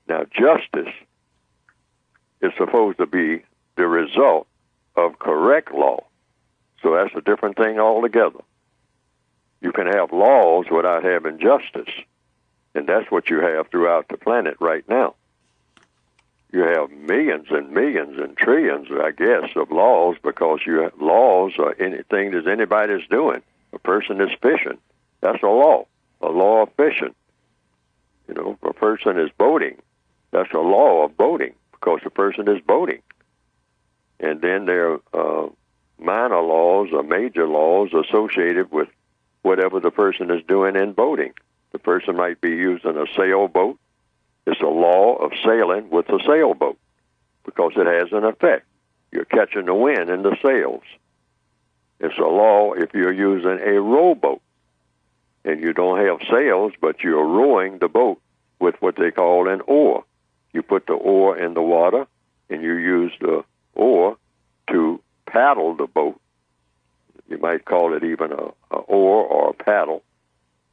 Now, justice is supposed to be the result of correct law. So that's a different thing altogether. You can have laws without having justice. And that's what you have throughout the planet right now. You have millions and millions and trillions, I guess, of laws, because you have laws are anything that anybody's doing. A person is fishing. That's a law of fishing. You know, if a person is boating, that's a law of boating because the person is boating. And then there are minor laws or major laws associated with whatever the person is doing in boating. The person might be using a sailboat. It's a law of sailing with a sailboat because it has an effect. You're catching the wind in the sails. It's a law if you're using a rowboat and you don't have sails, but you're rowing the boat with what they call an oar. You put the oar in the water and you use the oar to paddle the boat. You might call it even a oar or a paddle.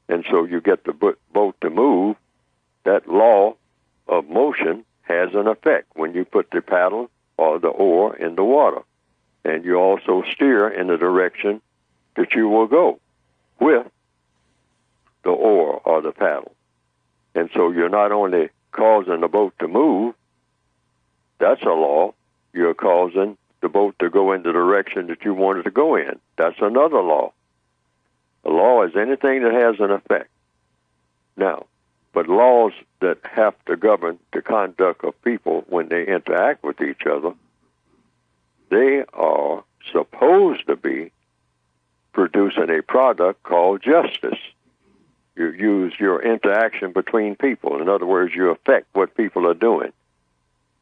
And so you get the boat to move. That law of motion has an effect when you put the paddle or the oar in the water. And you also steer in the direction that you will go with the oar or the paddle. And so you're not only causing the boat to move, that's a law. You're causing the boat to go in the direction that you want it to go in. That's another law. A law is anything that has an effect. Now, but laws that have to govern the conduct of people when they interact with each other, they are supposed to be producing a product called justice. You use your interaction between people. In other words, you affect what people are doing.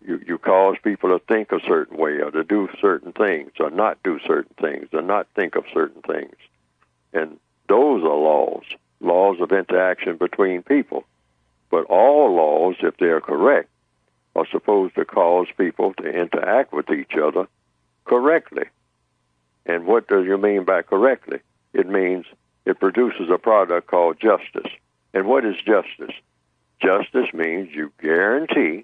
You cause people to think a certain way or to do certain things or not do certain things or not think of certain things. And those are laws of interaction between people. But all laws, if they're correct, are supposed to cause people to interact with each other correctly. And what do you mean by correctly? It means it produces a product called justice. And what is justice? Justice means you guarantee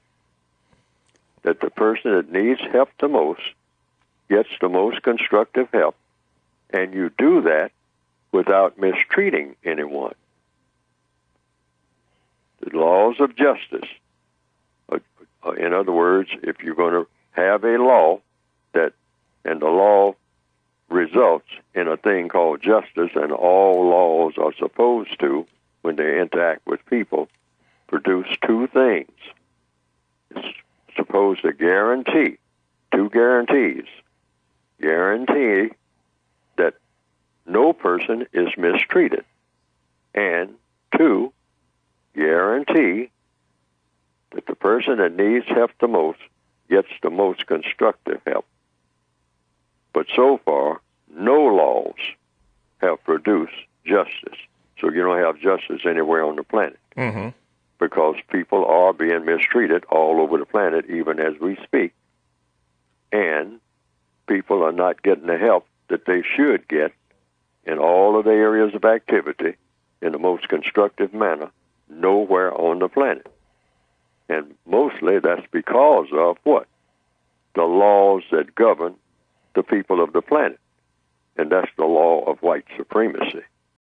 that the person that needs help the most gets the most constructive help, and you do that without mistreating anyone. The laws of justice. In other words, if you're going to have a law and the law results in a thing called justice, and all laws are supposed to, when they interact with people, produce two things. It's supposed to guarantee, two guarantees. Guarantee that no person is mistreated. And two, guarantee that the person that needs help the most gets the most constructive help. But so far, no laws have produced justice. So you don't have justice anywhere on the planet. Mm-hmm. Because people are being mistreated all over the planet, even as we speak. And people are not getting the help that they should get in all of the areas of activity in the most constructive manner nowhere on the planet. And mostly that's because of what? The laws that govern the people of the planet. And that's the law of white supremacy.